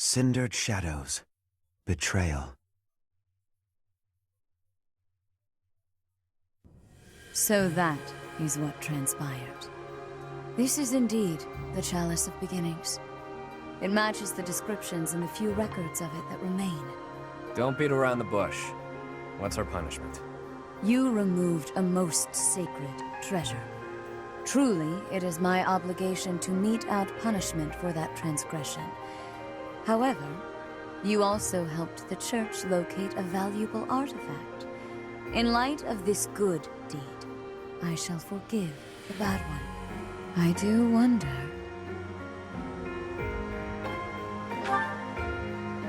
Cindered shadows. Betrayal. So that is what transpired. This is indeed the Chalice of Beginnings. It matches the descriptions in the few records of it that remain. Don't beat around the bush. What's our punishment? You removed a most sacred treasure. Truly, it is my obligation to mete out punishment for that transgression. However, you also helped the Church locate a valuable artifact. In light of this good deed, I shall forgive the bad one. I do wonder...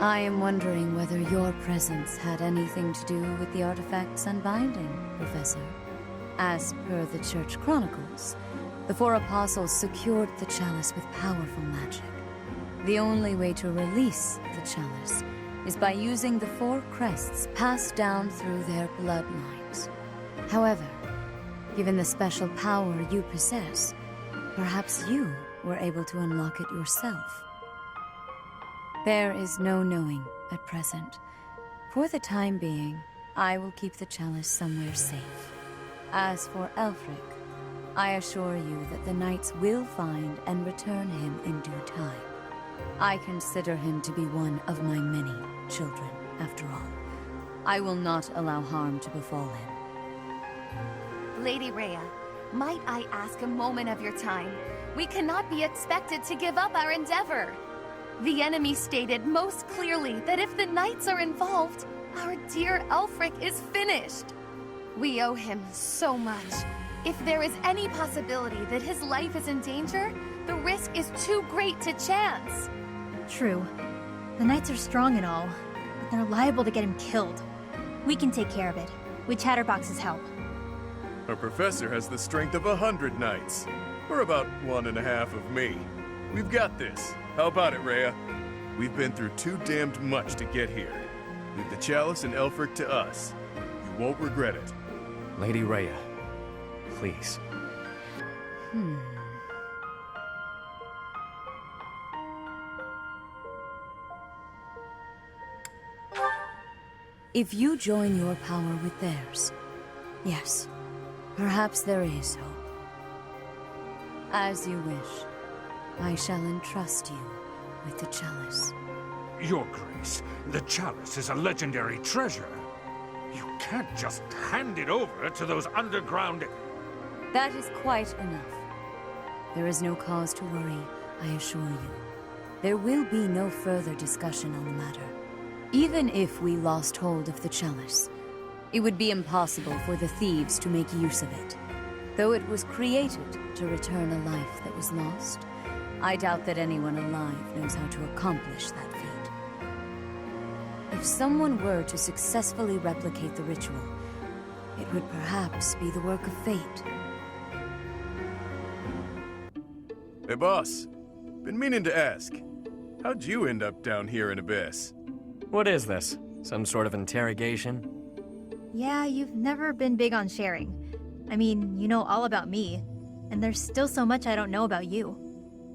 I am wondering whether your presence had anything to do with the artifact's unbinding, Professor. As per the Church Chronicles, the four apostles secured the chalice with powerful magic. The only way to release the chalice is by using the four crests passed down through their bloodlines. However, given the special power you possess, perhaps you were able to unlock it yourself. There is no knowing at present. For the time being, I will keep the chalice somewhere safe. As for Elfric, I assure you that the knights will find and return him in due time. I consider him to be one of my many children, after all. I will not allow harm to befall him. Lady Rhea, might I ask a moment of your time? We cannot be expected to give up our endeavor. The enemy stated most clearly that if the knights are involved, our dear Elfric is finished. We owe him so much. If there is any possibility that his life is in danger, the risk is too great to chance. True. The knights are strong and all, but they're liable to get him killed. We can take care of it, with Chatterbox's help. Our professor has the strength of 100 knights. We're about 1.5 of me. We've got this. How about it, Rhea? We've been through too damned much to get here. Leave the chalice and Elfric to us. You won't regret it. Lady Rhea, please. If you join your power with theirs, yes, perhaps there is hope. As you wish, I shall entrust you with the chalice. Your Grace, the chalice is a legendary treasure. You can't just hand it over to those underground... That is quite enough. There is no cause to worry, I assure you. There will be no further discussion on the matter. Even if we lost hold of the chalice, it would be impossible for the thieves to make use of it. Though it was created to return a life that was lost, I doubt that anyone alive knows how to accomplish that feat. If someone were to successfully replicate the ritual, it would perhaps be the work of fate. Hey, boss. Been meaning to ask. How'd you end up down here in Abyss? What is this? Some sort of interrogation? Yeah, you've never been big on sharing. I mean, you know all about me, and there's still so much I don't know about you.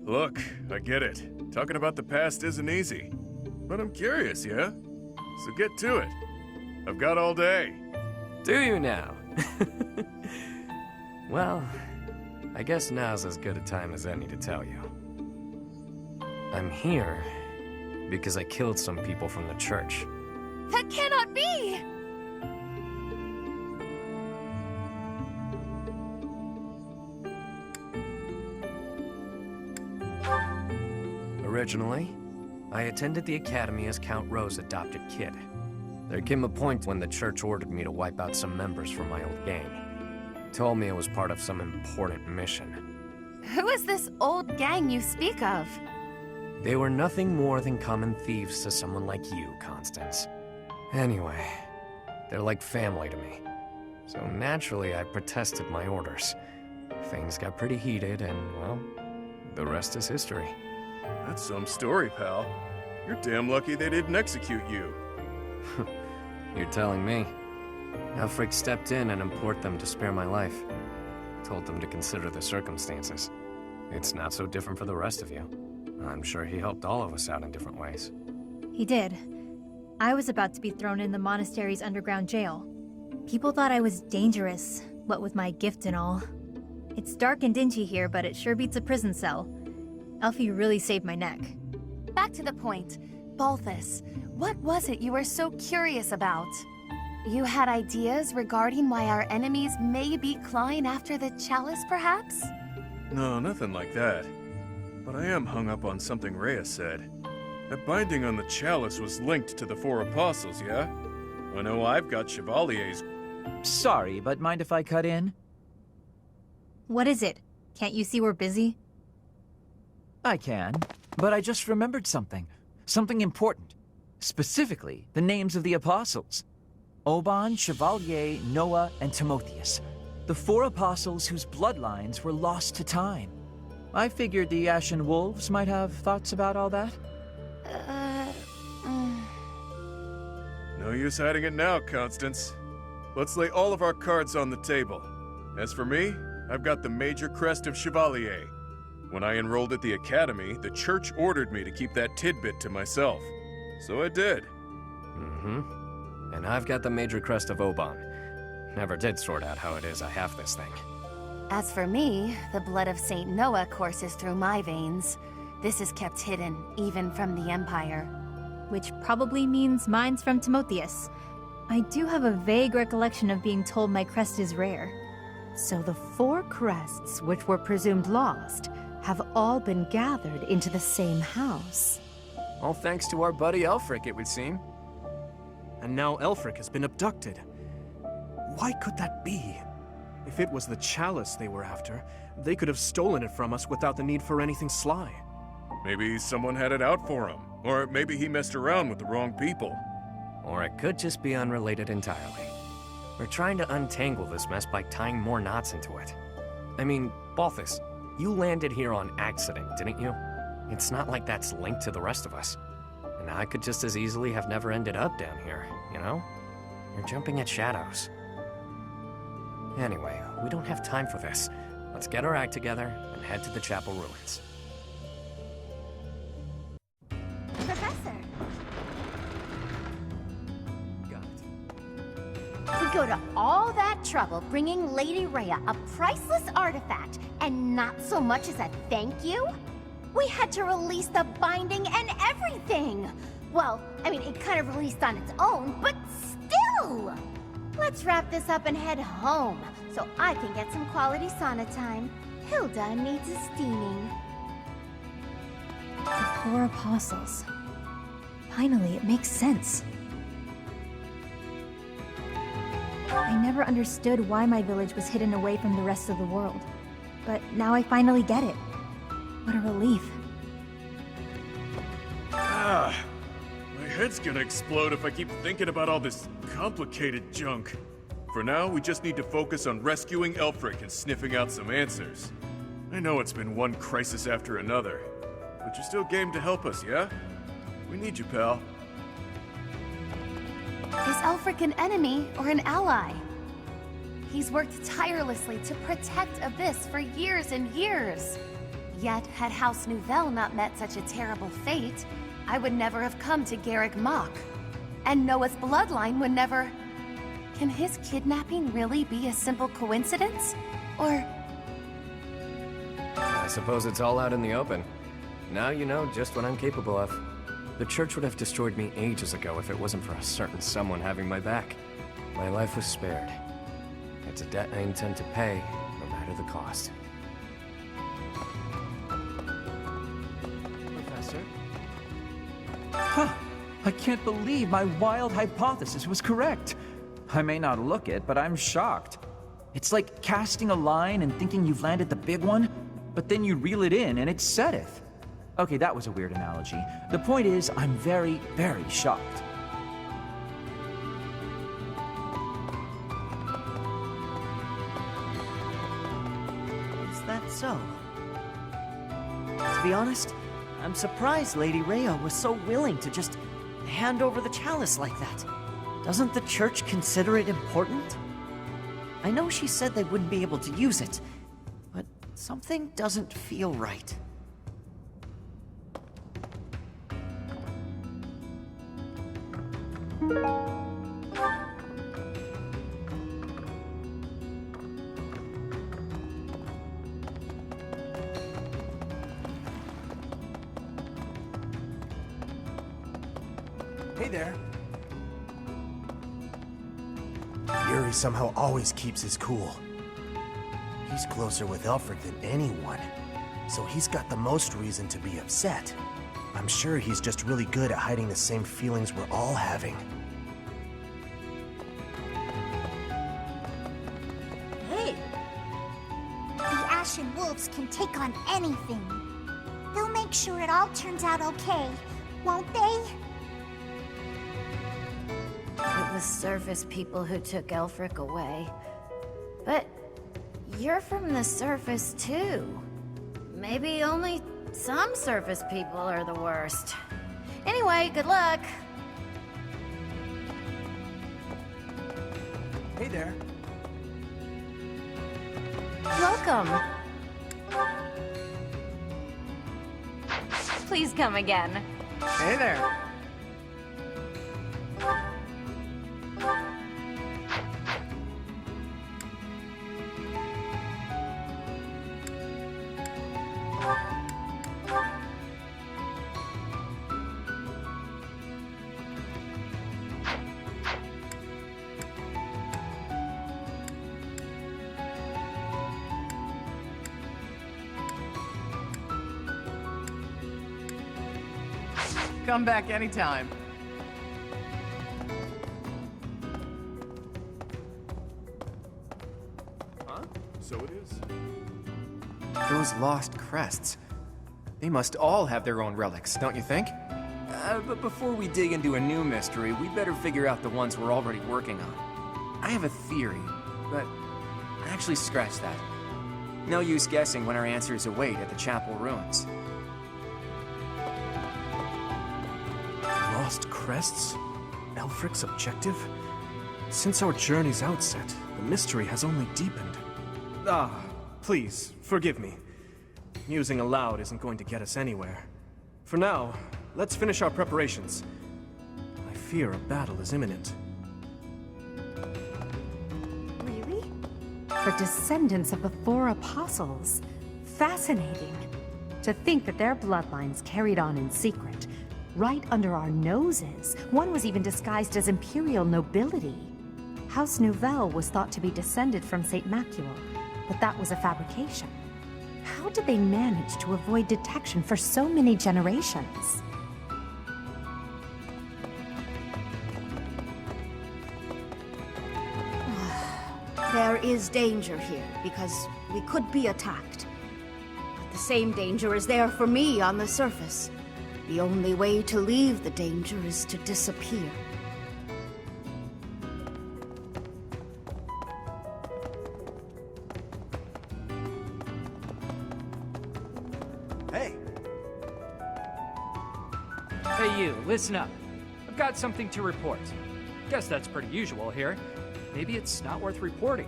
Look, I get it. Talking about the past isn't easy. But I'm curious, yeah? So get to it. I've got all day. Do you now? Well, I guess now's as good a time as any to tell you. I'm here because I killed some people from the church. That cannot be! Originally, I attended the academy as Count Rowe's adopted kid. There came a point when the church ordered me to wipe out some members from my old gang. Told me it was part of some important mission. Who is this old gang you speak of? They were nothing more than common thieves to someone like you, Constance. Anyway, they're like family to me. So naturally, I protested my orders. Things got pretty heated and, well, the rest is history. That's some story, pal. You're damn lucky they didn't execute you. You're telling me. Elfric stepped in and implored them to spare my life. Told them to consider the circumstances. It's not so different for the rest of you. I'm sure he helped all of us out in different ways. He did. I was about to be thrown in the monastery's underground jail. People thought I was dangerous, what with my gift and all. It's dark and dingy here, but it sure beats a prison cell. Elfie really saved my neck. Back to the point. Balthus, what was it you were so curious about? You had ideas regarding why our enemies may be clawing after the chalice, perhaps? No, nothing like that. But I am hung up on something Rhea said. That binding on the chalice was linked to the four apostles, yeah? I know I've got Chevalier's. Sorry, but mind if I cut in? What is it? Can't you see we're busy? I can, but I just remembered something. Something important. Specifically, the names of the apostles. Oban, Chevalier, Noah, and Timotheus. The four apostles whose bloodlines were lost to time. I figured the Ashen Wolves might have thoughts about all that. No use hiding it now, Constance. Let's lay all of our cards on the table. As for me, I've got the Major Crest of Chevalier. When I enrolled at the Academy, the church ordered me to keep that tidbit to myself. So I did. Mm-hmm. And I've got the Major Crest of Oban. Never did sort out how it is I have this thing. As for me, the blood of Saint Noah courses through my veins. This is kept hidden, even from the Empire. Which probably means mine's from Timotheus. I do have a vague recollection of being told my crest is rare. So the four crests, which were presumed lost, have all been gathered into the same house. All thanks to our buddy Elfric, it would seem. And now Elfric has been abducted. Why could that be? If it was the chalice they were after, they could have stolen it from us without the need for anything sly. Maybe someone had it out for him. Or maybe he messed around with the wrong people. Or it could just be unrelated entirely. We're trying to untangle this mess by tying more knots into it. I mean, Balthus, you landed here on accident, didn't you? It's not like that's linked to the rest of us. And I could just as easily have never ended up down here, you know? You're jumping at shadows. Anyway, we don't have time for this. Let's get our act together and head to the chapel ruins. Professor, Got it. we go to all that trouble bringing Lady Rhea a priceless artifact, and not so much as a thank you? We had to release the binding and everything! Well, I mean, it kind of released on its own, but still! Let's wrap this up and head home, so I can get some quality sauna time. Hilda needs a steaming. The four apostles. Finally, it makes sense. I never understood why my village was hidden away from the rest of the world. But now I finally get it. What a relief. My head's gonna explode if I keep thinking about all this complicated junk. For now, we just need to focus on rescuing Elfric and sniffing out some answers. I know it's been one crisis after another, but you're still game to help us, yeah? We need you, pal. Is Elfric an enemy or an ally? He's worked tirelessly to protect Abyss for years and years. Yet, had House Nouvelle not met such a terrible fate, I would never have come to Garreg Mach. And Noah's bloodline would never... Can his kidnapping really be a simple coincidence? Or... I suppose it's all out in the open. Now you know just what I'm capable of. The church would have destroyed me ages ago if it wasn't for a certain someone having my back. My life was spared. It's a debt I intend to pay, no matter the cost. Professor? Huh! I can't believe my wild hypothesis was correct. I may not look it, but I'm shocked. It's like casting a line and thinking you've landed the big one, but then you reel it in and it setteth. Okay, that was a weird analogy. The point is, I'm very, very shocked. Is that so? To be honest, I'm surprised Lady Rhea was so willing to just hand over the chalice like that. Doesn't the church consider it important? I know she said they wouldn't be able to use it, but something doesn't feel right. Hey there. Yuri somehow always keeps his cool. He's closer with Elfric than anyone, so he's got the most reason to be upset. I'm sure he's just really good at hiding the same feelings we're all having. Hey! The Ashen Wolves can take on anything. They'll make sure it all turns out okay, won't they? It was surface people who took Elfric away. But you're from the surface too. Maybe only some surface people are the worst. Anyway, good luck. Hey there. Welcome. Please come again. Hey there. Come back anytime. Huh? So it is. Those lost crests. They must all have their own relics, don't you think? But before we dig into a new mystery, we better figure out the ones we're already working on. I have a theory, but actually scratch that. No use guessing when our answers await at the chapel ruins. Lost crests? Elfric's objective? Since our journey's outset, the mystery has only deepened. Please, forgive me. Musing aloud isn't going to get us anywhere. For now, let's finish our preparations. I fear a battle is imminent. Really? The descendants of the four apostles. Fascinating. To think that their bloodlines carried on in secret, right under our noses. One was even disguised as imperial nobility. House Nouvelle was thought to be descended from St. Macule, but that was a fabrication. How did they manage to avoid detection for so many generations? There is danger here, because we could be attacked. But the same danger is there for me on the surface. The only way to leave the danger is to disappear. Hey! Hey you, listen up. I've got something to report. Guess that's pretty usual here. Maybe it's not worth reporting.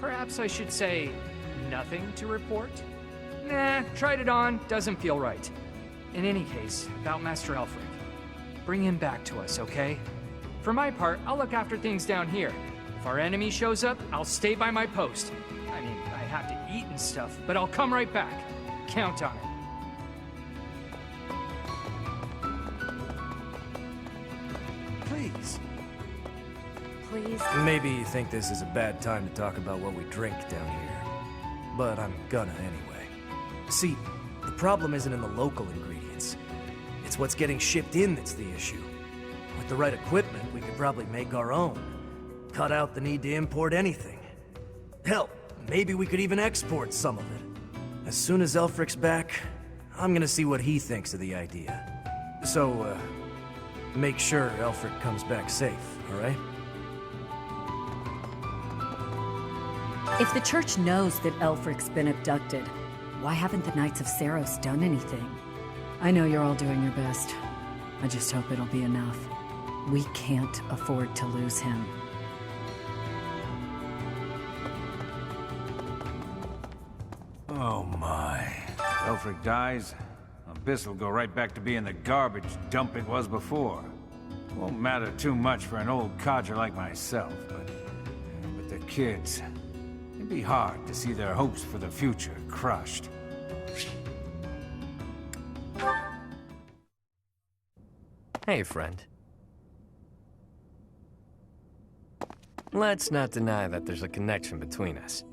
Perhaps I should say, nothing to report? Nah, tried it on, doesn't feel right. In any case, about Master Elfric. Bring him back to us, okay? For my part, I'll look after things down here. If our enemy shows up, I'll stay by my post. I mean, I have to eat and stuff, but I'll come right back. Count on it. Please. Please. Maybe you think this is a bad time to talk about what we drink down here. But I'm gonna anyway. See, the problem isn't in the local ingredients. It's what's getting shipped in that's the issue. With the right equipment, we could probably make our own. Cut out the need to import anything. Hell, maybe we could even export some of it. As soon as Elfric's back, I'm gonna see what he thinks of the idea. So, make sure Elfric comes back safe, alright? If the church knows that Elfric's been abducted, why haven't the Knights of Saros done anything? I know you're all doing your best. I just hope it'll be enough. We can't afford to lose him. Oh my. Elfric dies, Abyss will go right back to being the garbage dump it was before. Won't matter too much for an old codger like myself, but the kids, it'd be hard to see their hopes for the future crushed. Hey, friend. Let's not deny that there's a connection between us.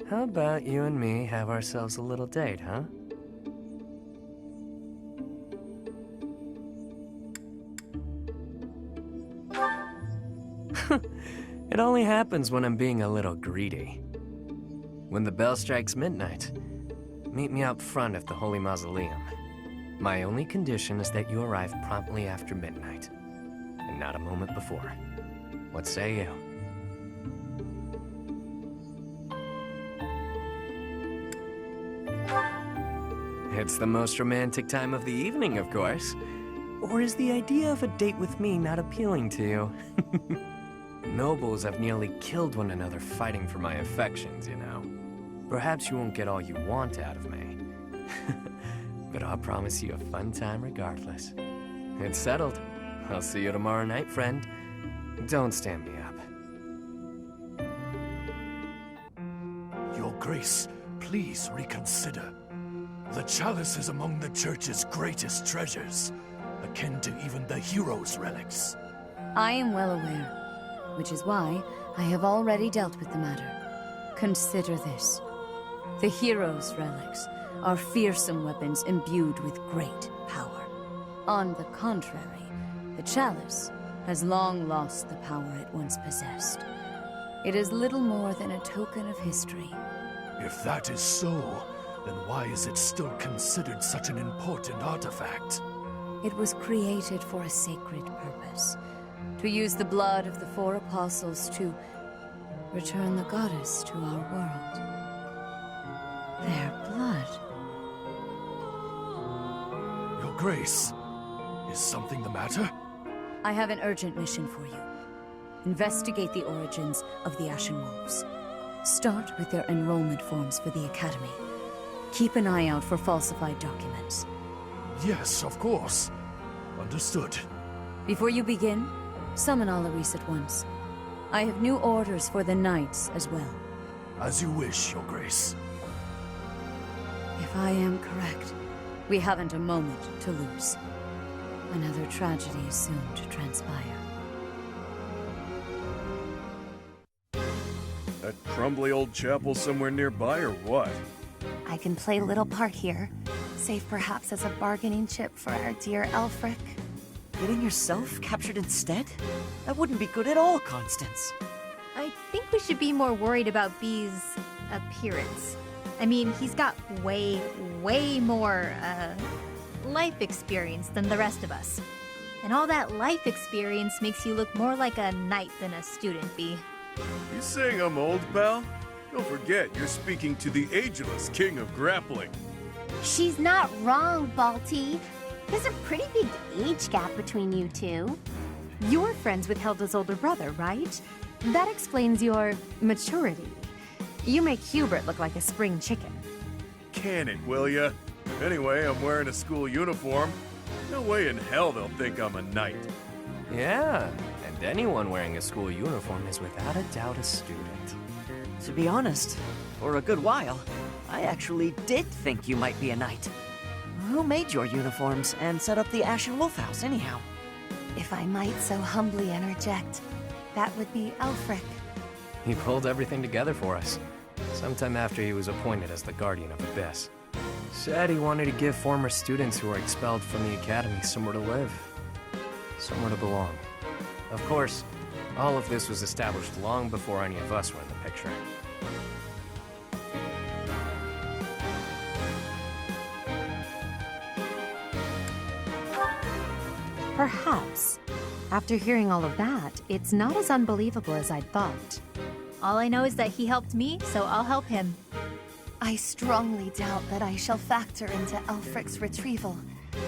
How about you and me have ourselves a little date, huh? It only happens when I'm being a little greedy. When the bell strikes midnight, meet me out front at the Holy Mausoleum. My only condition is that you arrive promptly after midnight, and not a moment before. What say you? It's the most romantic time of the evening, of course. Or is the idea of a date with me not appealing to you? Nobles have nearly killed one another fighting for my affections, you know. Perhaps you won't get all you want out of me. But I'll promise you a fun time regardless. It's settled. I'll see you tomorrow night, friend. Don't stand me up. Your Grace, please reconsider. The chalice is among the Church's greatest treasures, akin to even the hero's relics. I am well aware, which is why I have already dealt with the matter. Consider this. The hero's relics are fearsome weapons imbued with great power. On the contrary, the chalice has long lost the power it once possessed. It is little more than a token of history. If that is so, then why is it still considered such an important artifact? It was created for a sacred purpose. To use the blood of the 4 apostles to return the goddess to our world. Their blood. Your Grace, is something the matter? I have an urgent mission for you. Investigate the origins of the Ashen Wolves. Start with their enrollment forms for the Academy. Keep an eye out for falsified documents. Yes, of course. Understood. Before you begin, summon Alaris at once. I have new orders for the Knights as well. As you wish, Your Grace. If I am correct, we haven't a moment to lose. Another tragedy is soon to transpire. That crumbly old chapel somewhere nearby, or what? I can play little part here, save perhaps as a bargaining chip for our dear Elfric. Getting yourself captured instead? That wouldn't be good at all, Constance. I think we should be more worried about B's appearance. I mean, he's got way more, life experience than the rest of us. And all that life experience makes you look more like a knight than a student, B. You saying I'm old, pal? Don't forget, you're speaking to the ageless king of grappling. She's not wrong, Balti. There's a pretty big age gap between you two. You're friends with Hilda's older brother, right? That explains your maturity. You make Hubert look like a spring chicken. Can it, will ya? Anyway, I'm wearing a school uniform. No way in hell they'll think I'm a knight. Yeah, and anyone wearing a school uniform is without a doubt a student. To be honest, for a good while, I actually did think you might be a knight. Who made your uniforms and set up the Ashen Wolf House, anyhow? If I might so humbly interject, that would be Elfric. He pulled everything together for us, sometime after he was appointed as the Guardian of Abyss. Said he wanted to give former students who were expelled from the Academy somewhere to live, somewhere to belong. Of course, all of this was established long before any of us were in the picture. Perhaps. After hearing all of that, it's not as unbelievable as I'd thought. All I know is that he helped me, so I'll help him. I strongly doubt that I shall factor into Elfric's retrieval,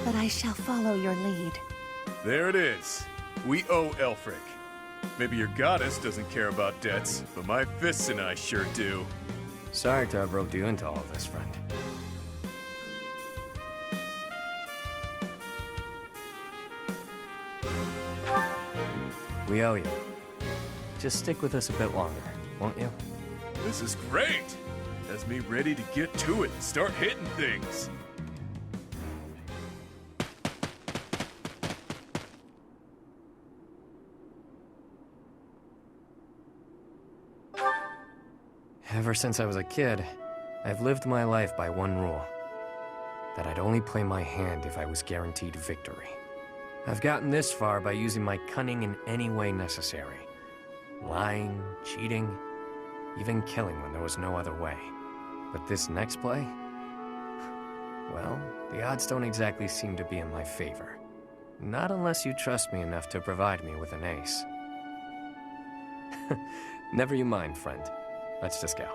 but I shall follow your lead. There it is. We owe Elfric. Maybe your goddess doesn't care about debts, but my fists and I sure do. Sorry to have roped you into all of this, friend. We owe you. Just stick with us a bit longer, won't you? This is great! Has me ready to get to it and start hitting things. Ever since I was a kid, I've lived my life by one rule. That I'd only play my hand if I was guaranteed victory. I've gotten this far by using my cunning in any way necessary. Lying, cheating, even killing when there was no other way. But this next play? Well, the odds don't exactly seem to be in my favor. Not unless you trust me enough to provide me with an ace. Never you mind, friend. Let's just go.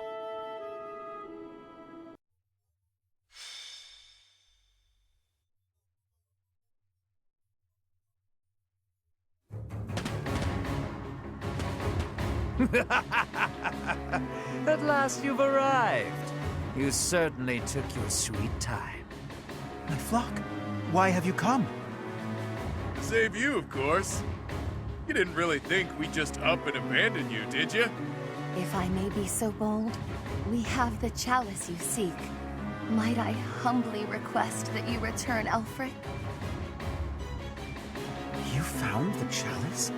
At last you've arrived. You certainly took your sweet time. My flock, why have you come? Save you, of course. You didn't really think we'd just up and abandon you, did you? If I may be so bold, we have the chalice you seek. Might I humbly request that you return Elfric? You found the chalice?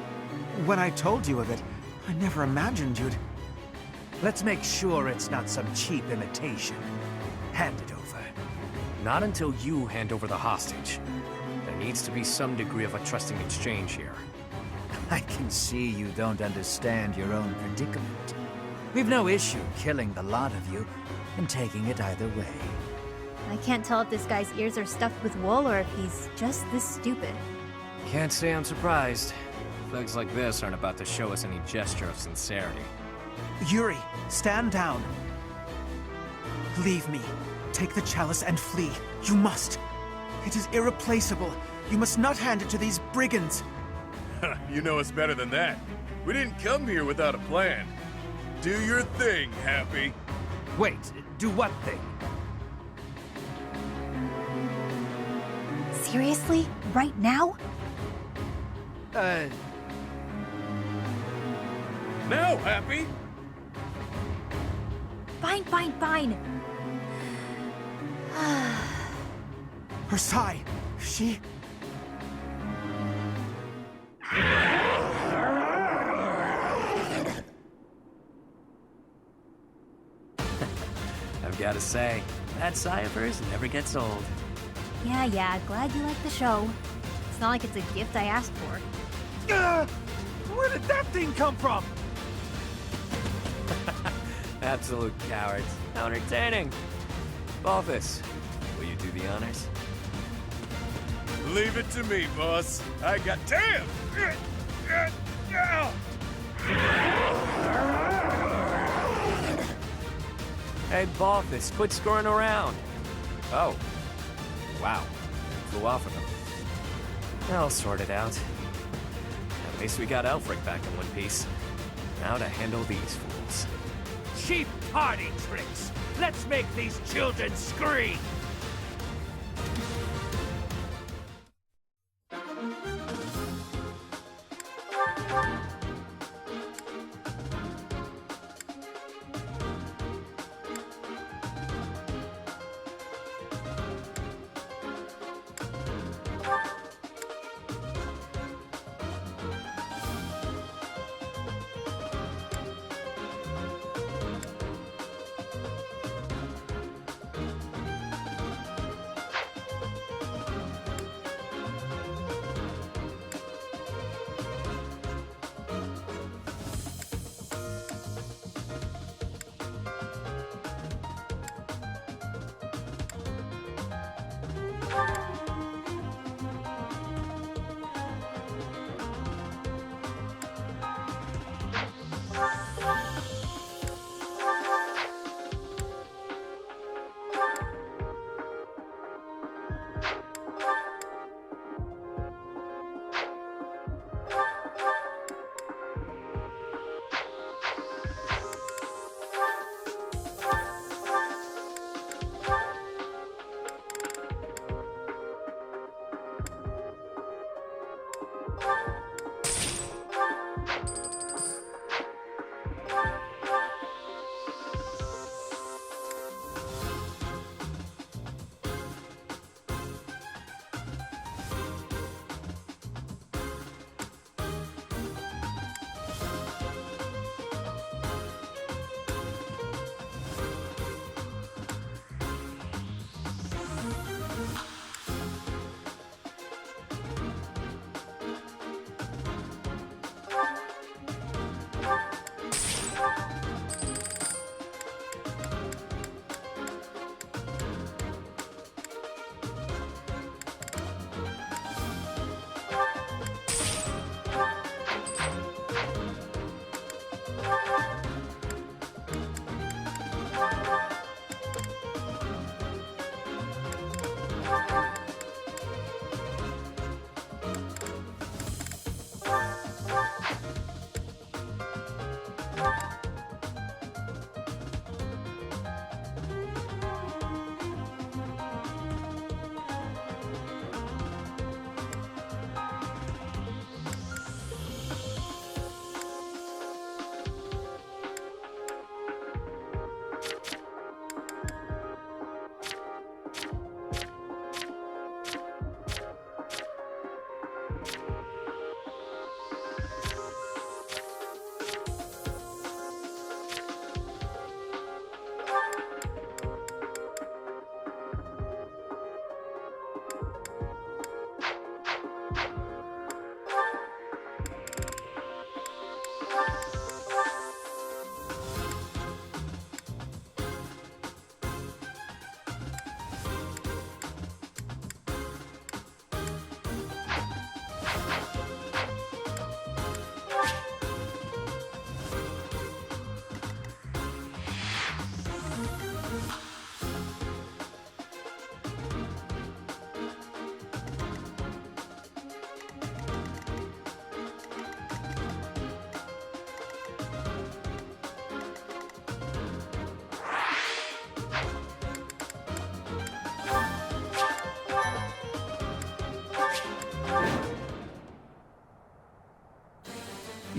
When I told you of it, I never imagined you'd... Let's make sure it's not some cheap imitation. Hand it over. Not until you hand over the hostage. There needs to be some degree of a trusting exchange here. I can see you don't understand your own predicament. We've no issue killing the lot of you and taking it either way. I can't tell if this guy's ears are stuffed with wool or if he's just this stupid. Can't say I'm surprised. Thugs like this aren't about to show us any gesture of sincerity. Yuri, stand down. Leave me. Take the chalice and flee. You must. It is irreplaceable. You must not hand it to these brigands. You know us better than that. We didn't come here without a plan. Do your thing, Happy. Wait, do what thing? Seriously? Right now? Now, Happy! Fine. Her sigh. She... I've got to say, that sigh of hers never gets old. Yeah, glad you like the show. It's not like it's a gift I asked for. Where did that thing come from? Absolute cowards. How entertaining. Balthus, will you do the honors? Leave it to me, boss. I got... Damn! Hey, Balthus, quit screwing around. Oh. Wow. Flew off of him. I'll sort it out. At least we got Elfric back in one piece. Now to handle these fools. Cheap party tricks! Let's make these children scream!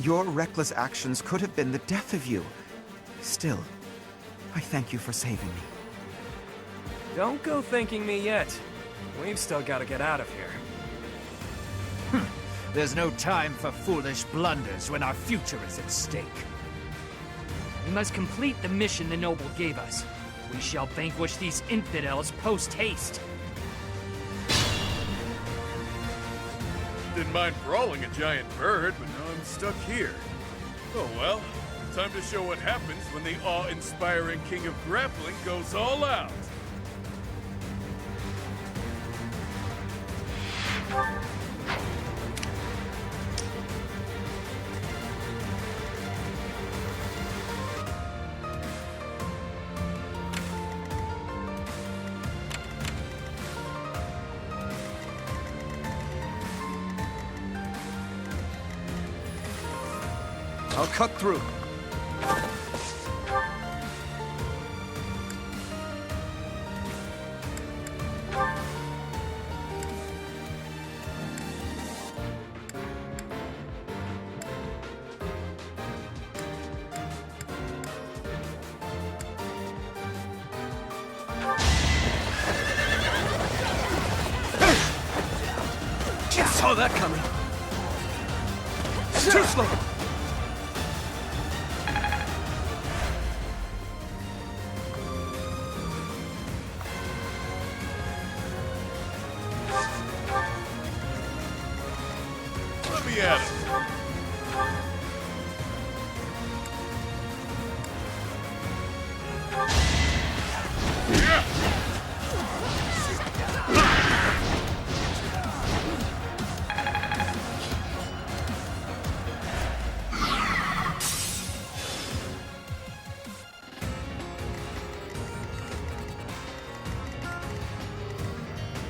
Your reckless actions could have been the death of you. Still, I thank you for saving me. Don't go thanking me yet. We've still got to get out of here. There's no time for foolish blunders when our future is at stake. We must complete the mission the noble gave us. We shall vanquish these infidels post-haste. Didn't mind brawling a giant bird, but now I'm stuck here. Oh well, time to show what happens when the awe-inspiring king of grappling goes all out. I'll cut through. Saw that coming. Too slow. Let me at it.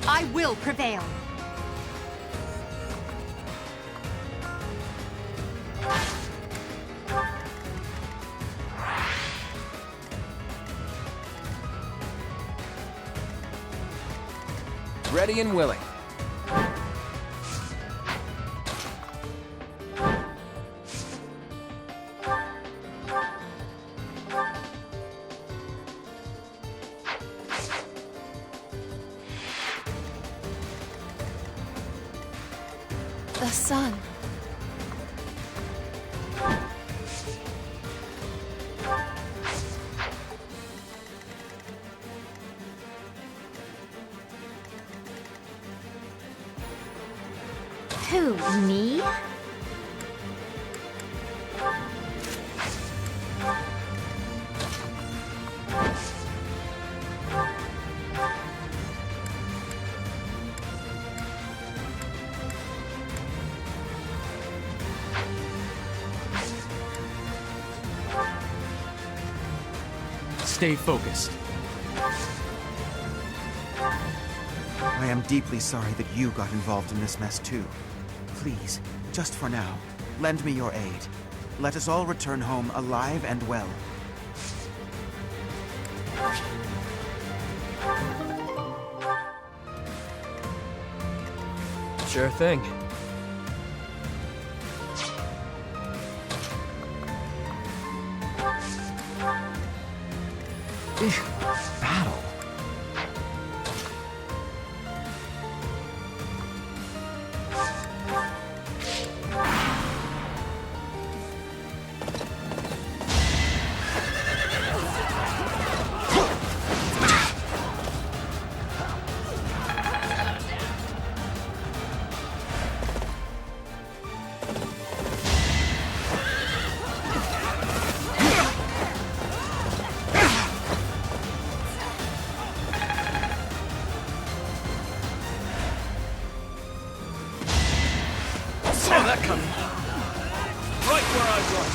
I will prevail. Ready and willing. The sun. Who, me? Stay focused. I am deeply sorry that you got involved in this mess too. Please, just for now, lend me your aid. Let us all return home alive and well. Sure thing. Battle. Saw that coming. Right where I was.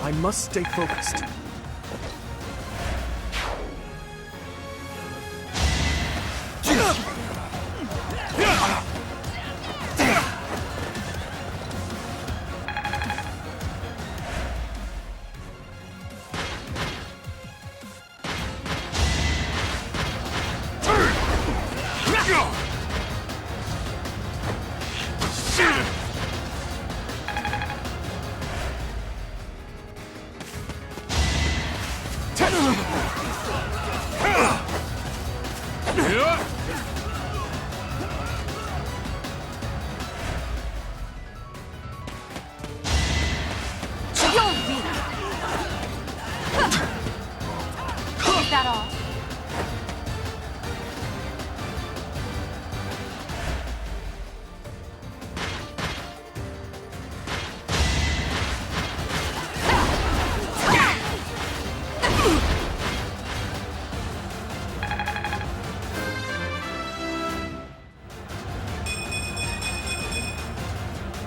I must stay focused.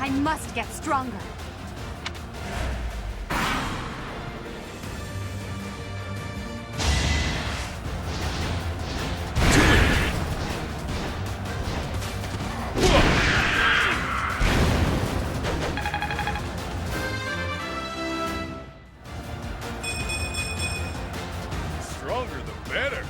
I must get stronger. Stronger the better.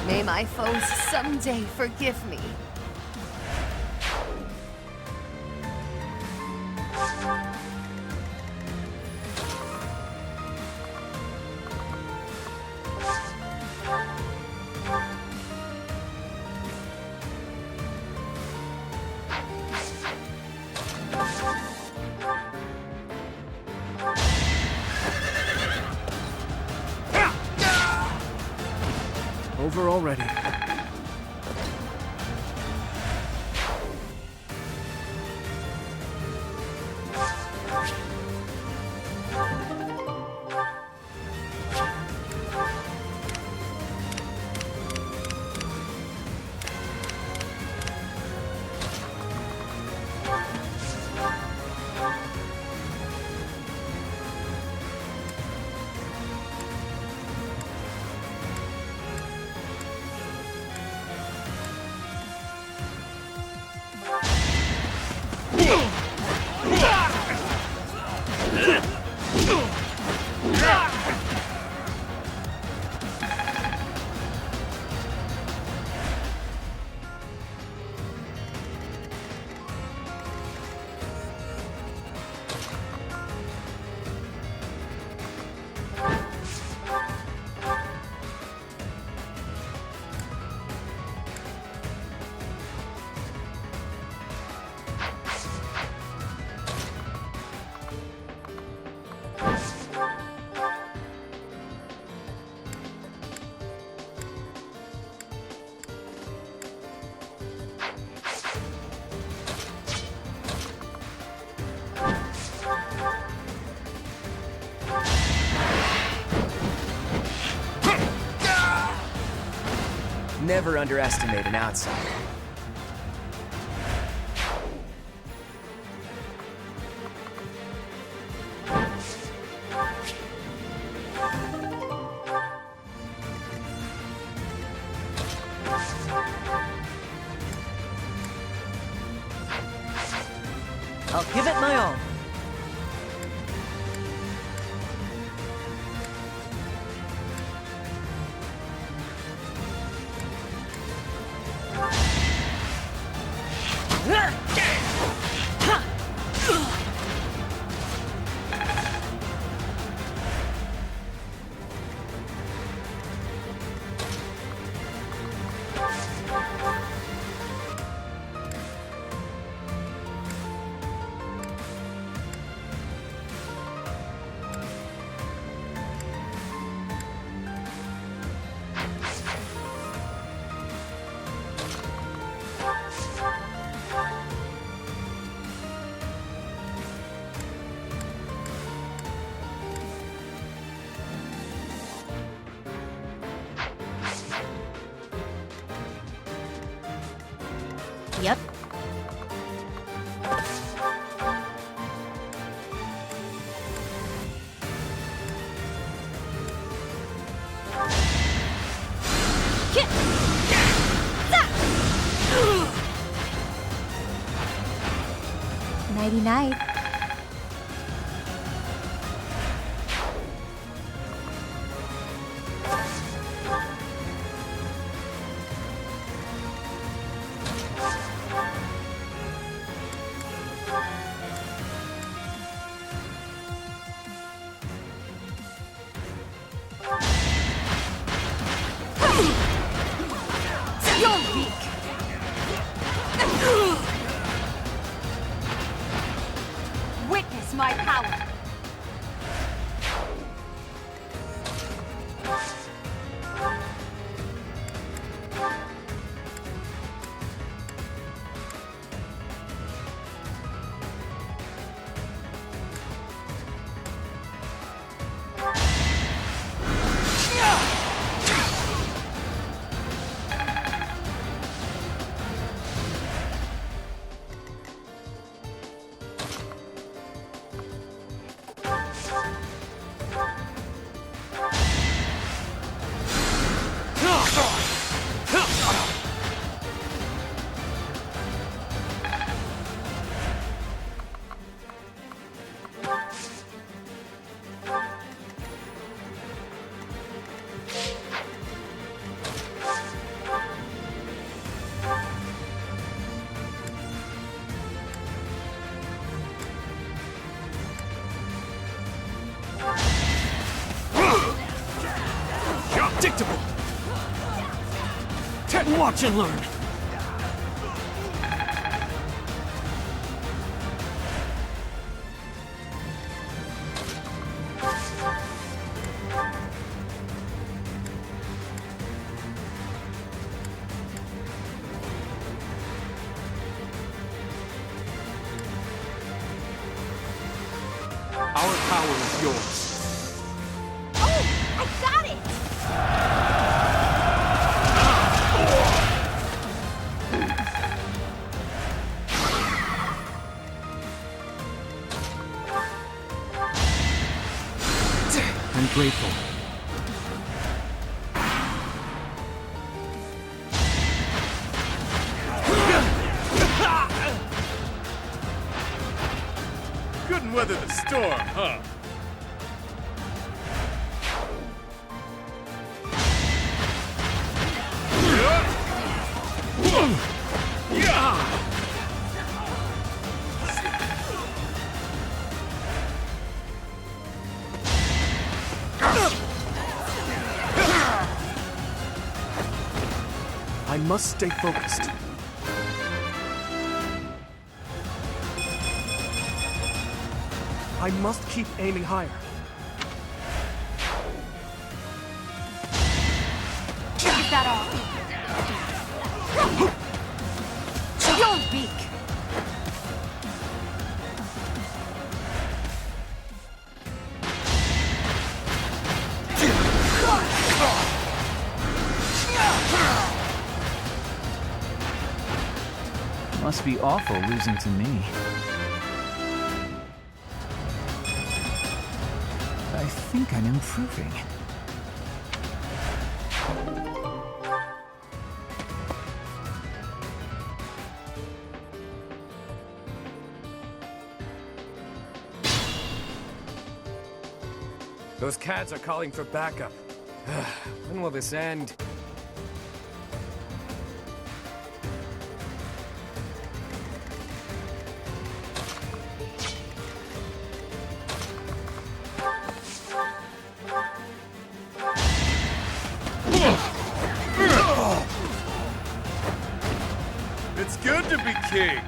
May my foes someday forgive me. Over already. Never underestimate an outsider. I'll give it my all. Yep. Nighty night. You're weak. Witness my power. indestructible! Watch and learn! Our power is yours. Oh, I got it! I'm grateful. Couldn't weather the storm, huh? I must stay focused. I must keep aiming higher. Is that all? You're weak. Must be awful losing to me. I think I'm improving. Those cats are calling for backup. When will this end? It's good to be king.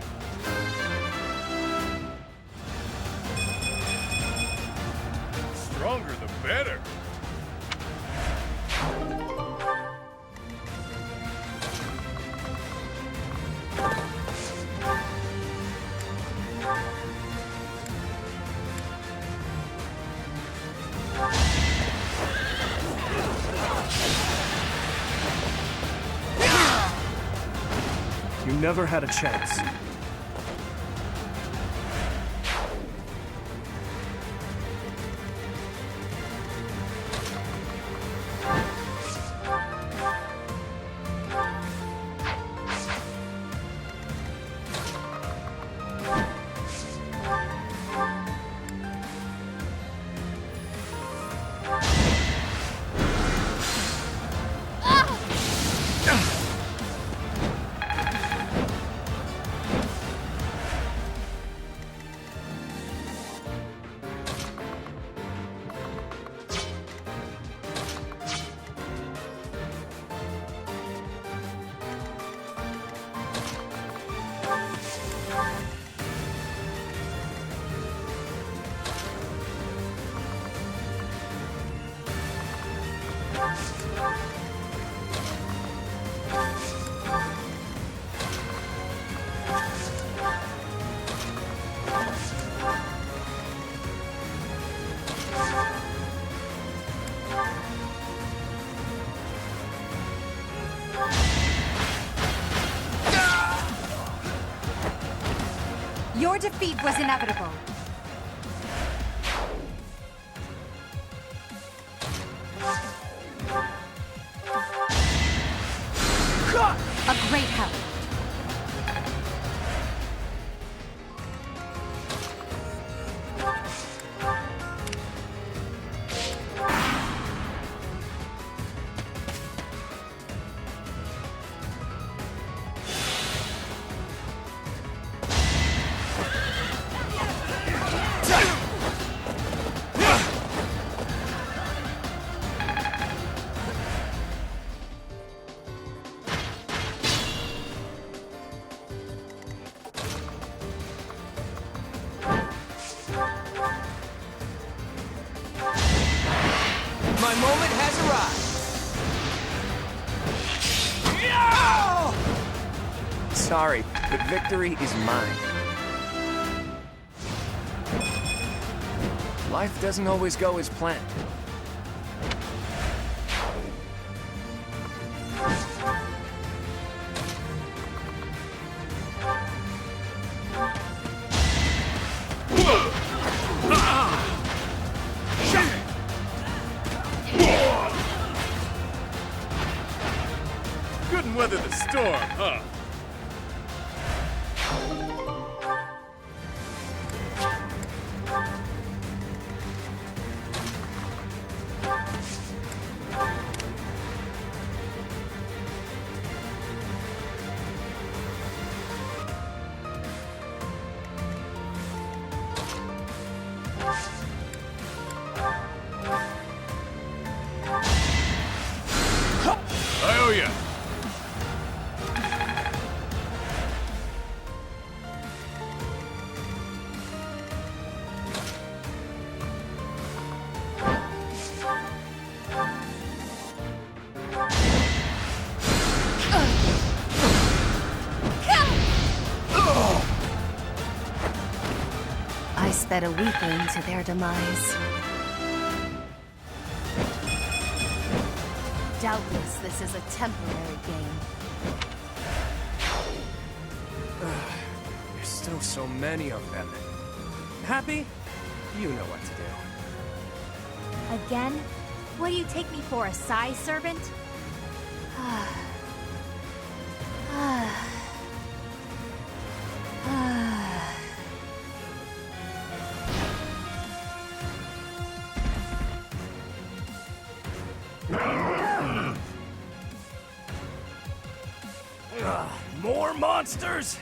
Stronger the better. You never had a chance. Your defeat was inevitable. A great help. sorry, but victory is mine. Life doesn't always go as planned. Couldn't weather the storm, huh? I owe ya. I sped a weakling to their demise. Doubtless, this is a temporary game. There's still so many of them. Happy? You know what to do. Again? What do you take me for, a Psy servant? More monsters?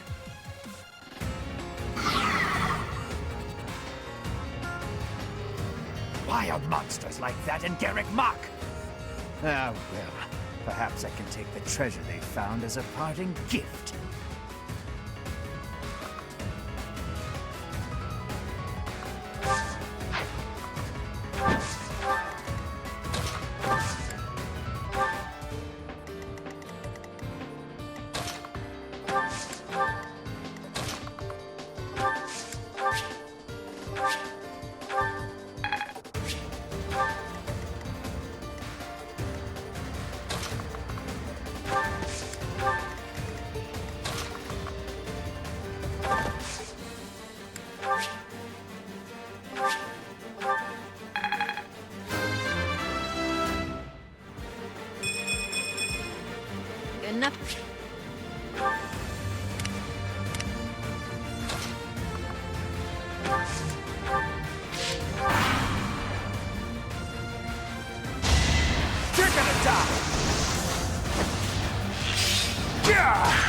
Wild monsters like that in Garreg Mach! Ah, well, perhaps I can take the treasure they found as a parting gift. Enough. You're gonna die! Yeah!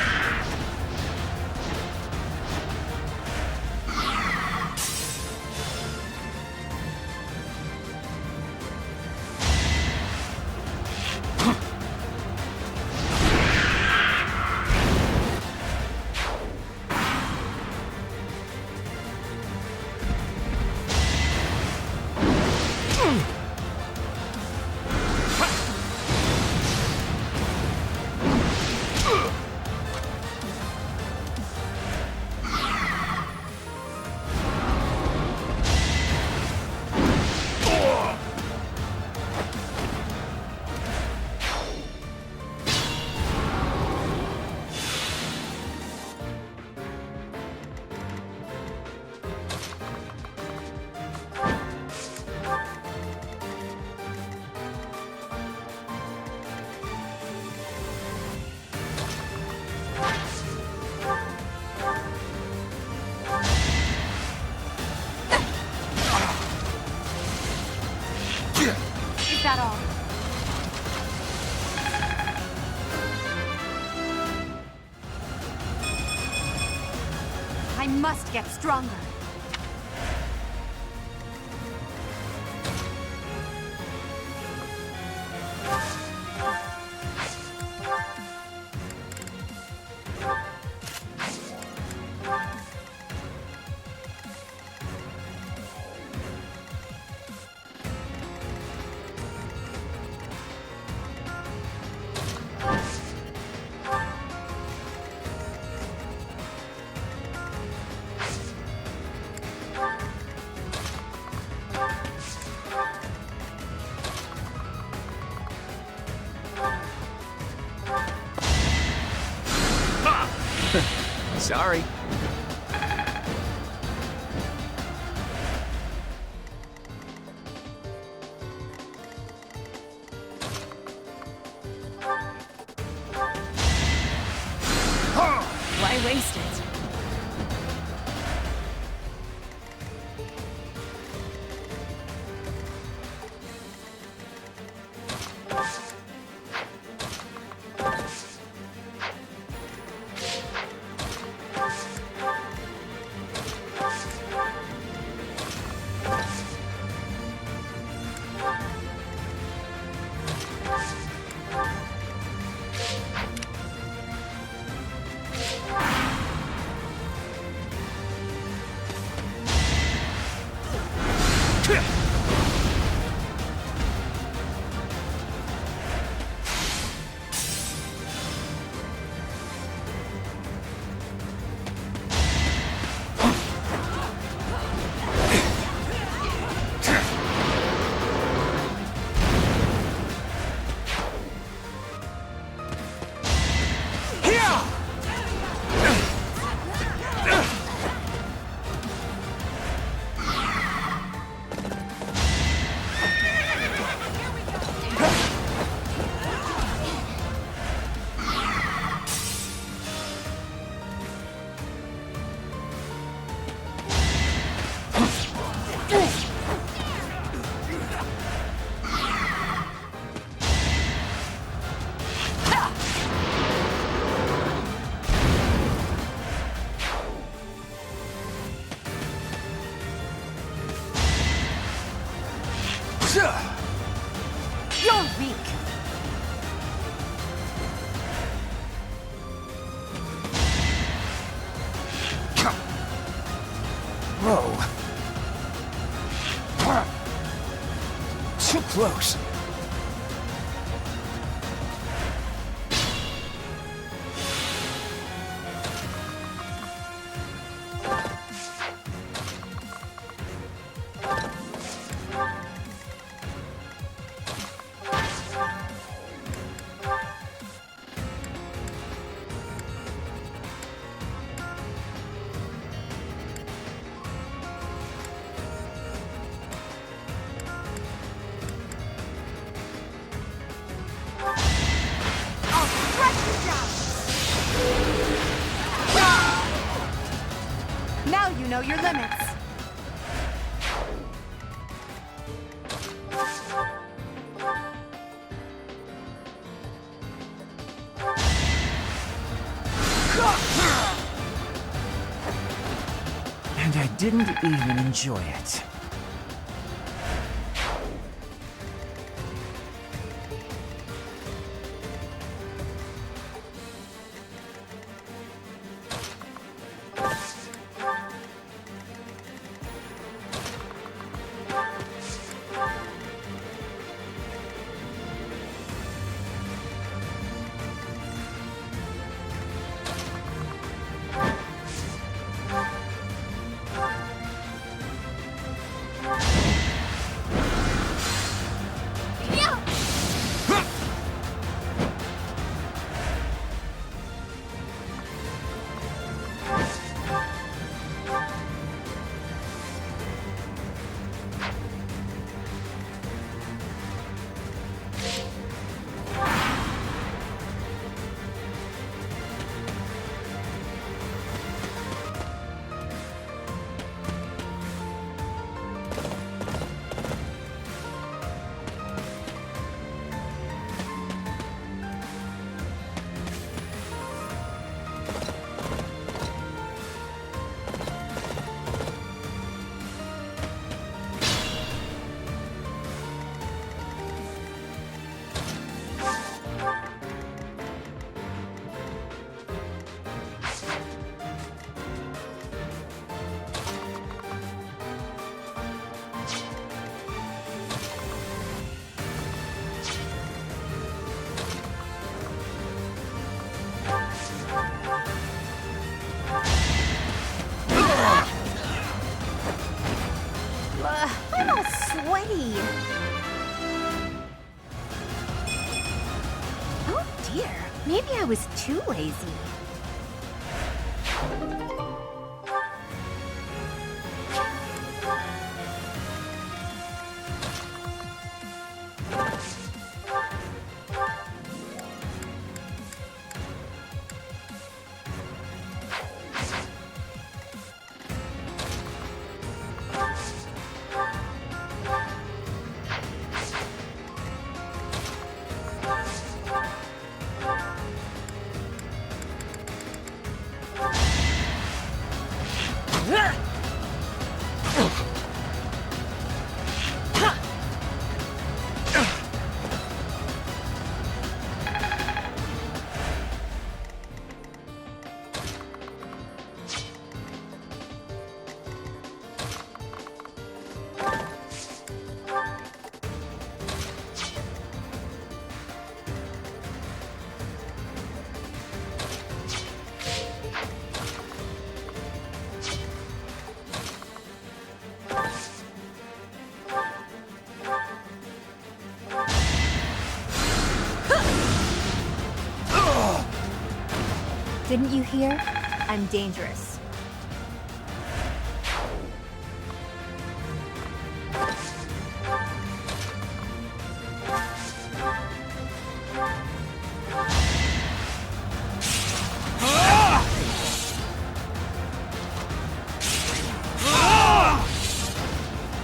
Is that all? I must get stronger. Sorry. Why waste it? You're weak. Whoa. Too close. Now you know your limits. And I didn't even enjoy it. I'm all sweaty. Oh dear, maybe I was too lazy. Didn't you hear? I'm dangerous.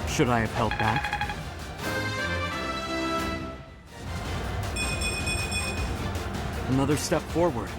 Should I have held back? Another step forward.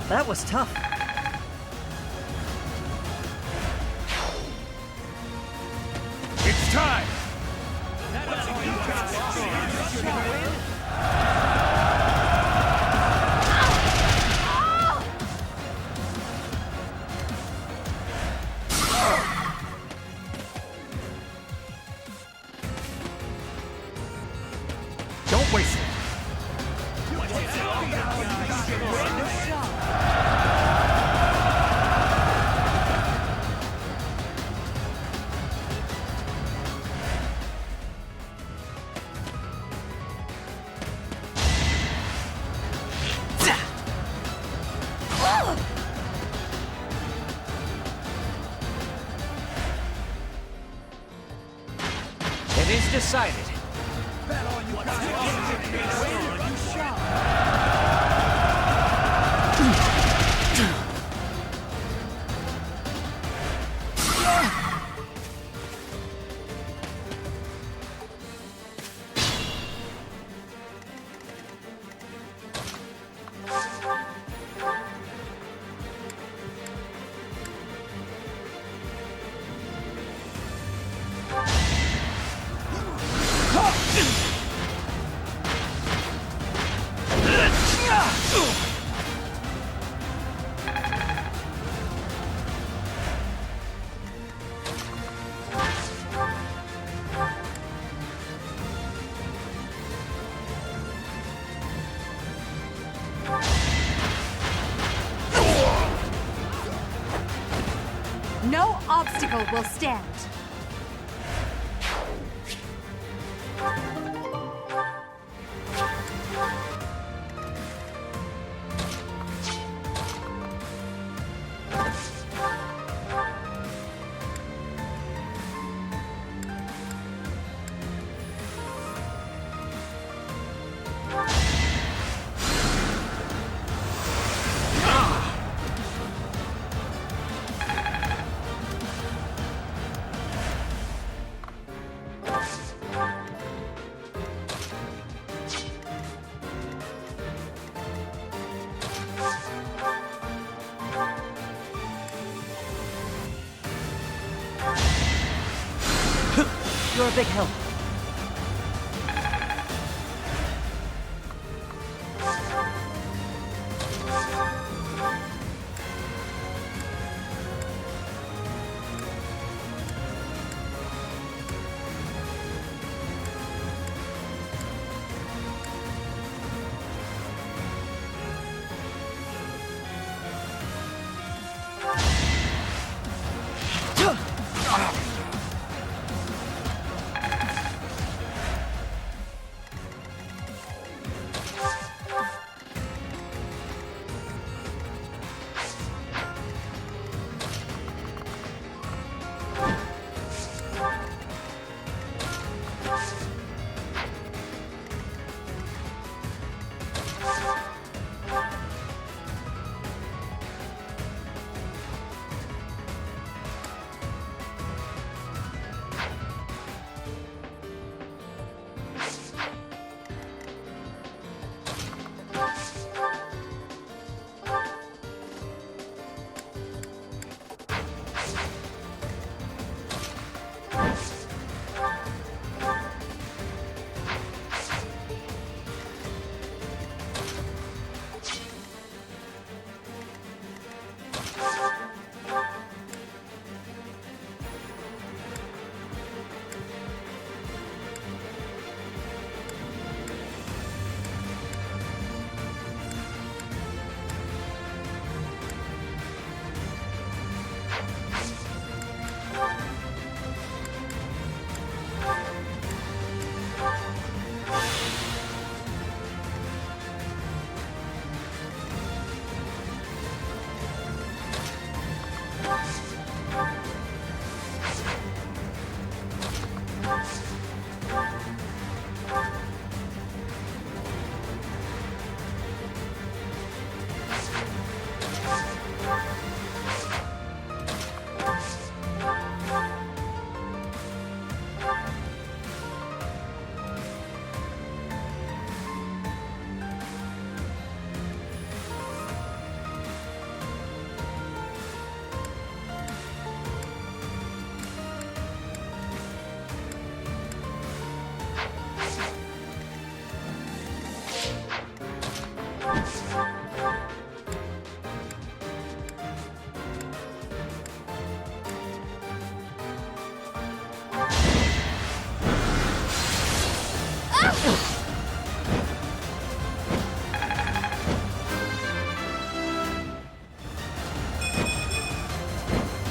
That was tough. It's time! Don't waste it. It is decided. No obstacle will stand. You're a big help.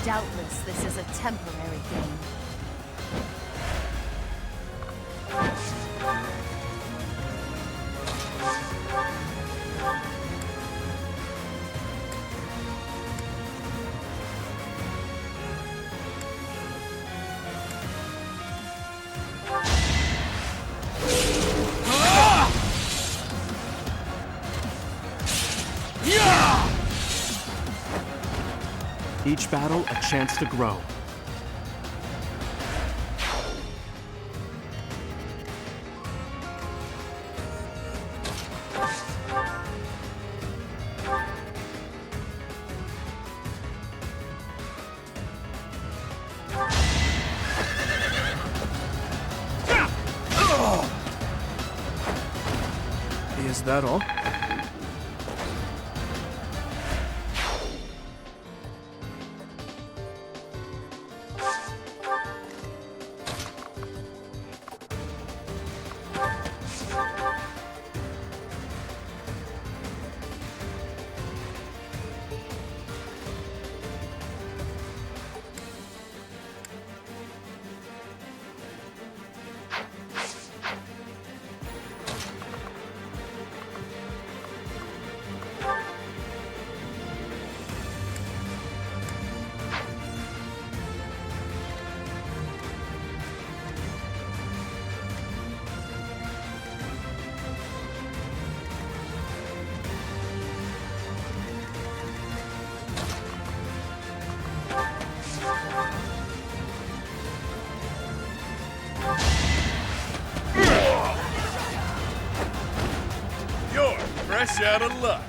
Doubtless, this is a temporary gain. Each battle, a chance to grow. Is that all? You're fresh out of luck.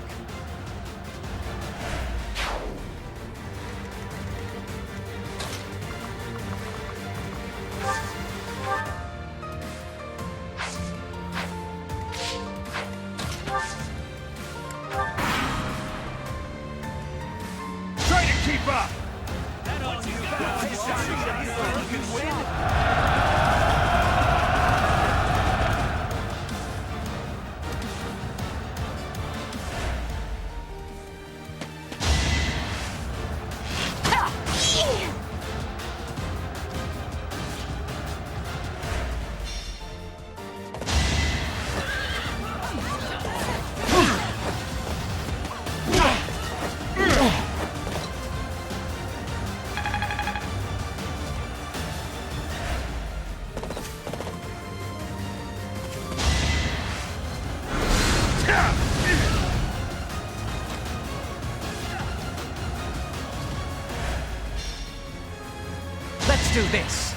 Keep up! Let's do this!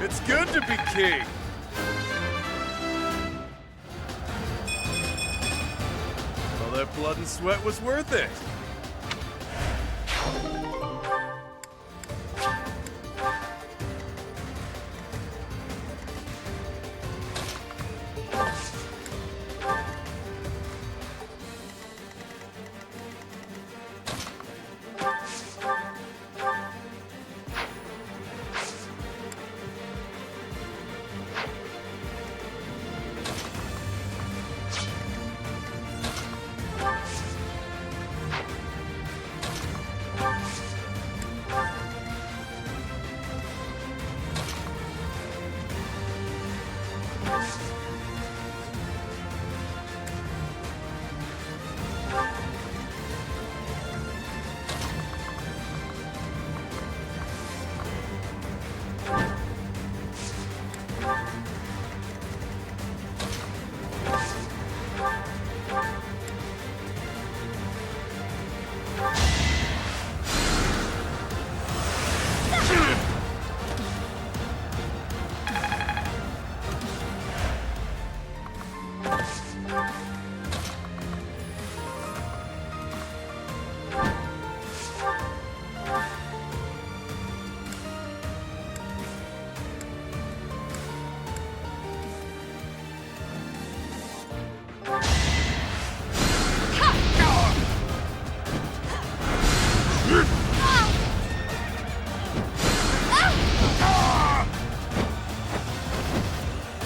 It's good to be king! All that blood and sweat was worth it!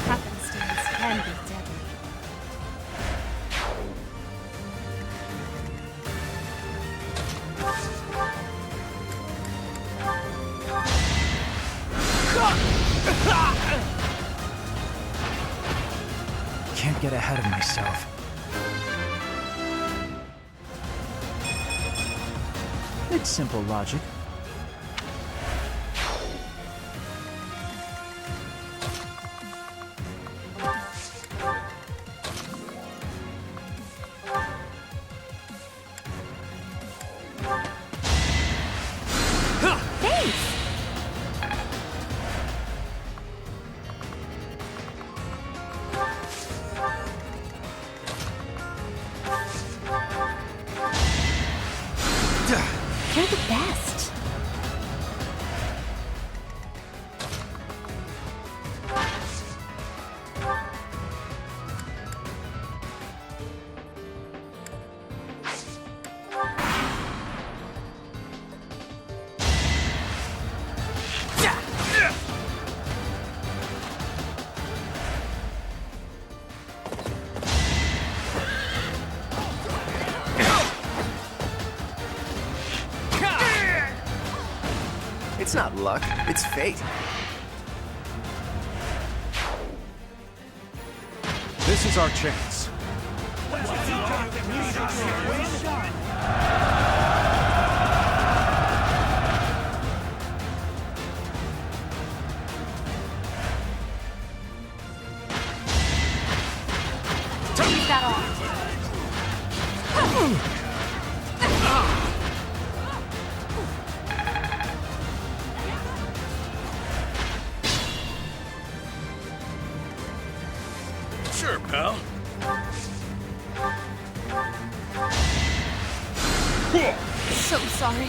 Happenstance can be deadly. Can't get ahead of myself. It's simple logic. You're the best. It's not luck, it's fate. This is our chance. I'm sorry.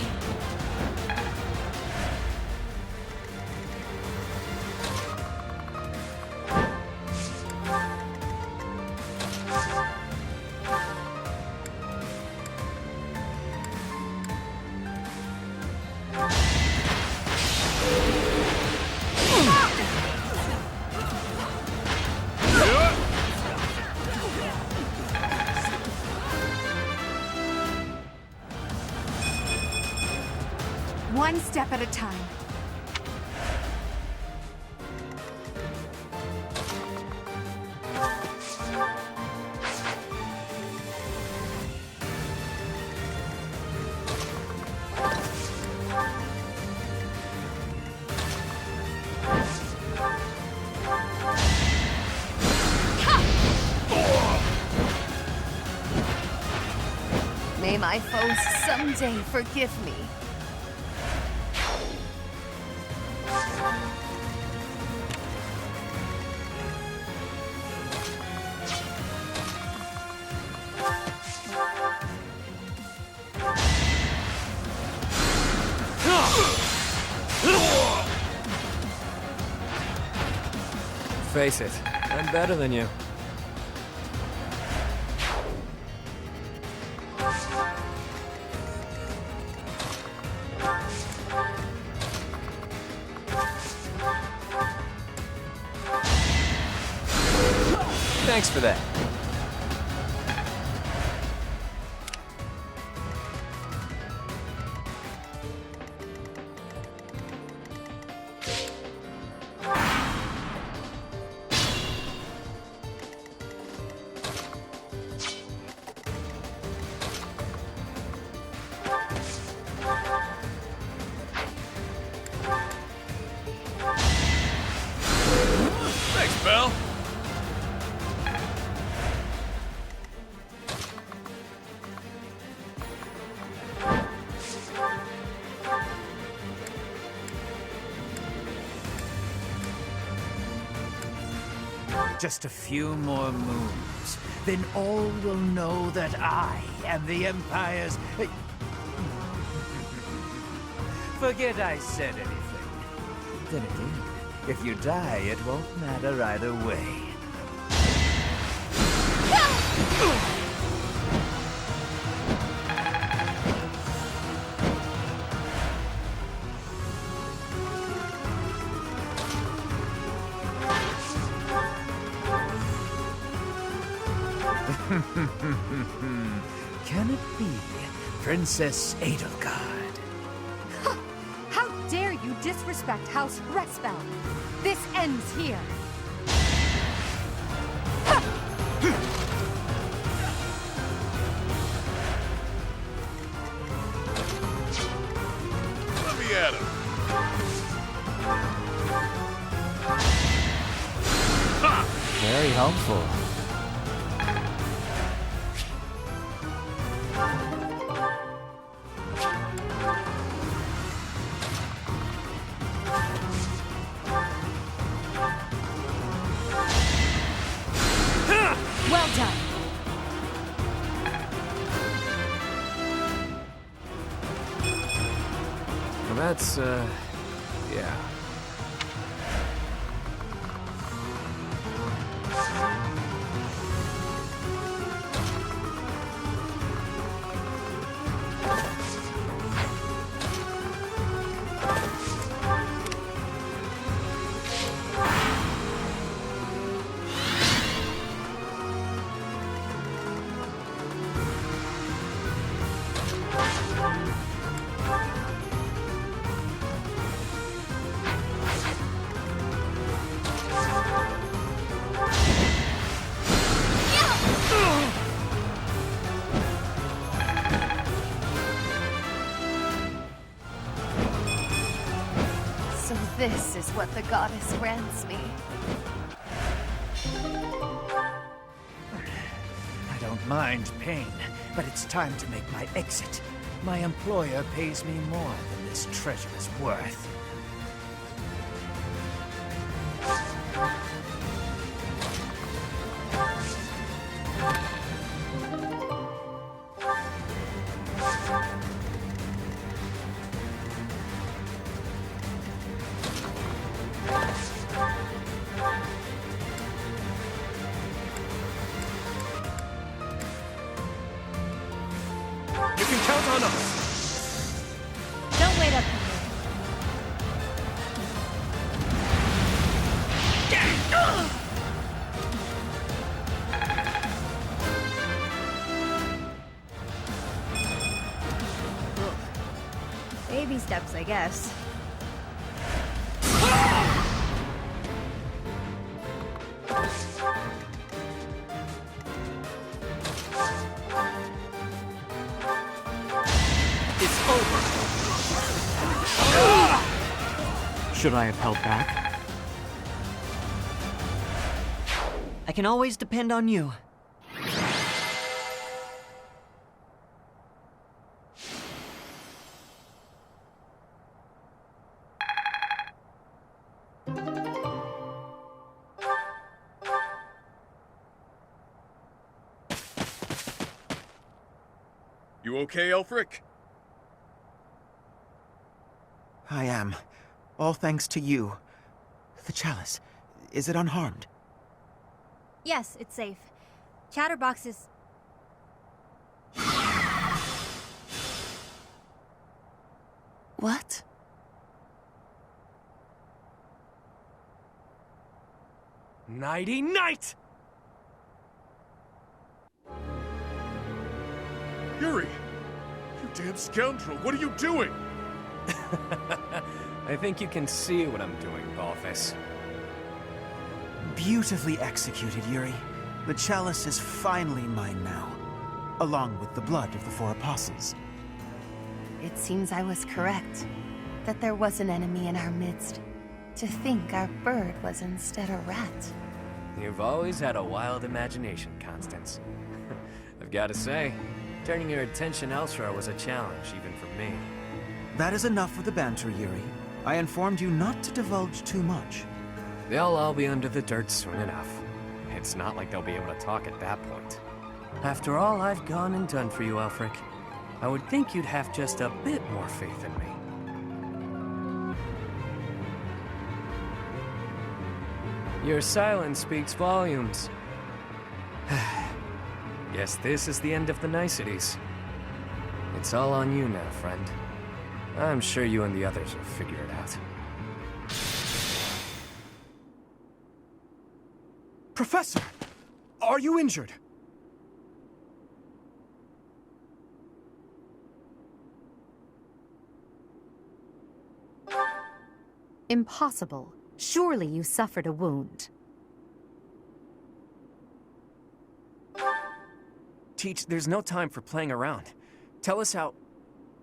One step at a time. May my foes someday forgive me. Face it, I'm better than you. Thanks for that. Thanks, Belle. Just a few more moves, then all will know that I am the Empire's... Forget I said anything. Then again, if you die, it won't matter either way. Can it be Princess Edelgard? How dare you disrespect House Restbell? This ends here. Let me at him. Very helpful. Well done. Well, that's, yeah. So this is what the goddess grants me. I don't mind pain, but it's time to make my exit. My employer pays me more than this treasure is worth. Baby steps, I guess. It's over! Should I have held back? I can always depend on you. You okay, Elfric? I am. All thanks to you. The chalice, is it unharmed? Yes, it's safe. Chatterbox is... What? Nighty night! Yuri! You damn scoundrel, what are you doing? I think you can see what I'm doing, Balthus. Beautifully executed, Yuri. The chalice is finally mine now, along with the blood of the 4 apostles. It seems I was correct. That there was an enemy in our midst. To think our bird was instead a rat. You've always had a wild imagination, Constance. I've got to say, turning your attention elsewhere was a challenge, even for me. That is enough of the banter, Yuri. I informed you not to divulge too much. They'll all be under the dirt soon enough. It's not like they'll be able to talk at that point. After all I've gone and done for you, Elfric, I would think you'd have just a bit more faith in me. Your silence speaks volumes. Guess this is the end of the niceties. It's all on you now, friend. I'm sure you and the others will figure it out. Professor! Are you injured? Impossible. Surely you suffered a wound. Teach, there's no time for playing around. Tell us how...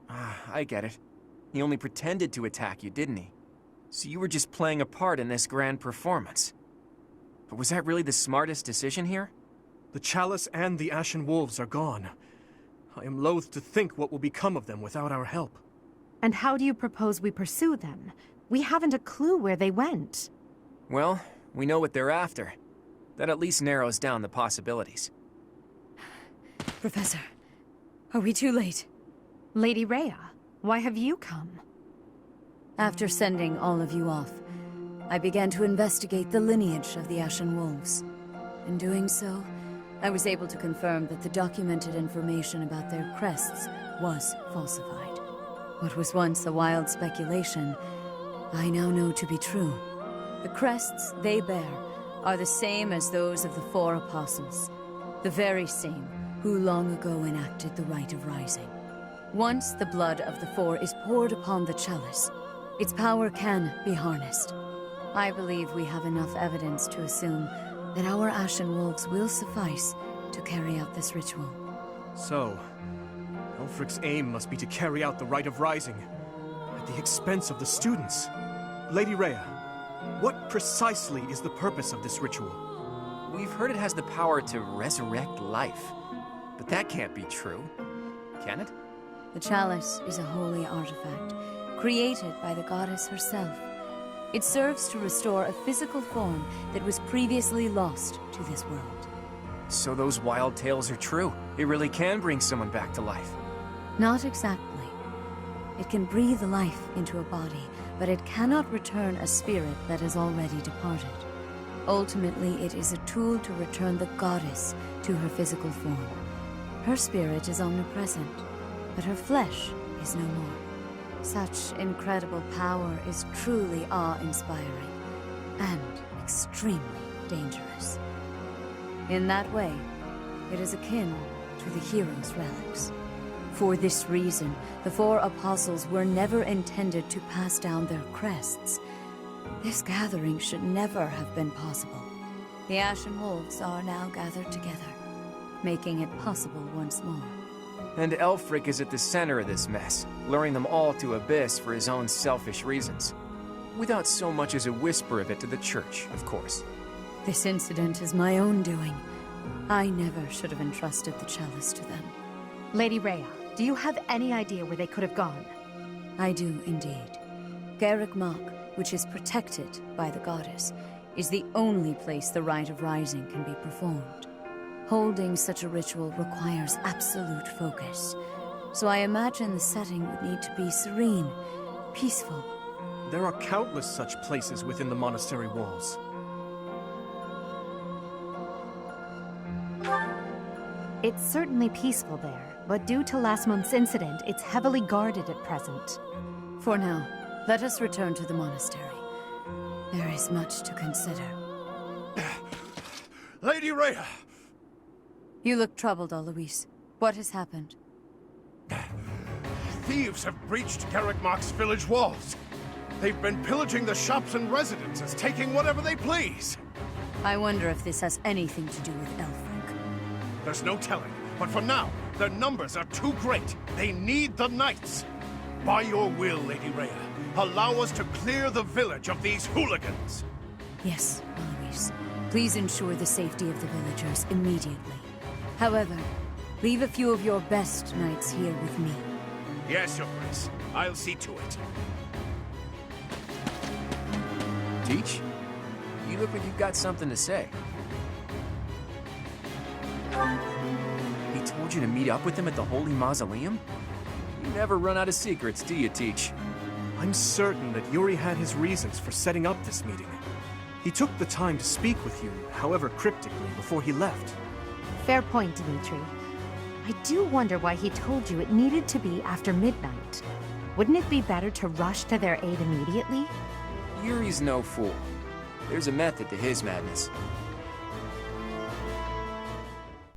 I get it. He only pretended to attack you, didn't he? So you were just playing a part in this grand performance. But was that really the smartest decision here? The chalice and the Ashen Wolves are gone. I am loath to think what will become of them without our help. And how do you propose we pursue them? We haven't a clue where they went. Well, we know what they're after. That at least narrows down the possibilities. Professor, are we too late? Lady Rhea, why have you come? After sending all of you off, I began to investigate the lineage of the Ashen Wolves. In doing so, I was able to confirm that the documented information about their crests was falsified. What was once a wild speculation, I now know to be true. The crests they bear are the same as those of the 4 apostles, the very same who long ago enacted the Rite of Rising. Once the blood of the 4 is poured upon the chalice, its power can be harnessed. I believe we have enough evidence to assume that our Ashen Wolves will suffice to carry out this ritual. So, Elfric's aim must be to carry out the Rite of Rising, at the expense of the students. Lady Rhea, what precisely is the purpose of this ritual? We've heard it has the power to resurrect life. But that can't be true, can it? The chalice is a holy artifact, created by the goddess herself. It serves to restore a physical form that was previously lost to this world. So those wild tales are true. It really can bring someone back to life. Not exactly. It can breathe life into a body, but it cannot return a spirit that has already departed. Ultimately, it is a tool to return the goddess to her physical form. Her spirit is omnipresent, but her flesh is no more. Such incredible power is truly awe-inspiring and extremely dangerous. In that way, it is akin to the hero's relics. For this reason, the four apostles were never intended to pass down their crests. This gathering should never have been possible. The Ashen Wolves are now gathered together, making it possible once more. And Elfric is at the center of this mess, luring them all to Abyss for his own selfish reasons. Without so much as a whisper of it to the church, of course. This incident is my own doing. I never should have entrusted the chalice to them. Lady Rhea, do you have any idea where they could have gone? I do, indeed. Garreg Mach, which is protected by the goddess, is the only place the Rite of Rising can be performed. Holding such a ritual requires absolute focus, so I imagine the setting would need to be serene, peaceful. There are countless such places within the monastery walls. It's certainly peaceful there, but due to last month's incident, it's heavily guarded at present. For now, let us return to the monastery. There is much to consider. Lady Rhea! You look troubled, Alois. What has happened? Thieves have breached Garreg Mach's village walls. They've been pillaging the shops and residences, taking whatever they please. I wonder if this has anything to do with Elfric. There's no telling, but for now, their numbers are too great. They need the knights. By your will, Lady Rhea, allow us to clear the village of these hooligans. Yes, Alois. Please ensure the safety of the villagers immediately. However, leave a few of your best knights here with me. Yes, Your Grace. I'll see to it. Teach? You look like you've got something to say. He told you to meet up with him at the Holy Mausoleum? You never run out of secrets, do you, Teach? I'm certain that Yuri had his reasons for setting up this meeting. He took the time to speak with you, however cryptically, before he left. Fair point, Dimitri. I do wonder why he told you it needed to be after midnight. Wouldn't it be better to rush to their aid immediately? Yuri's no fool. There's a method to his madness.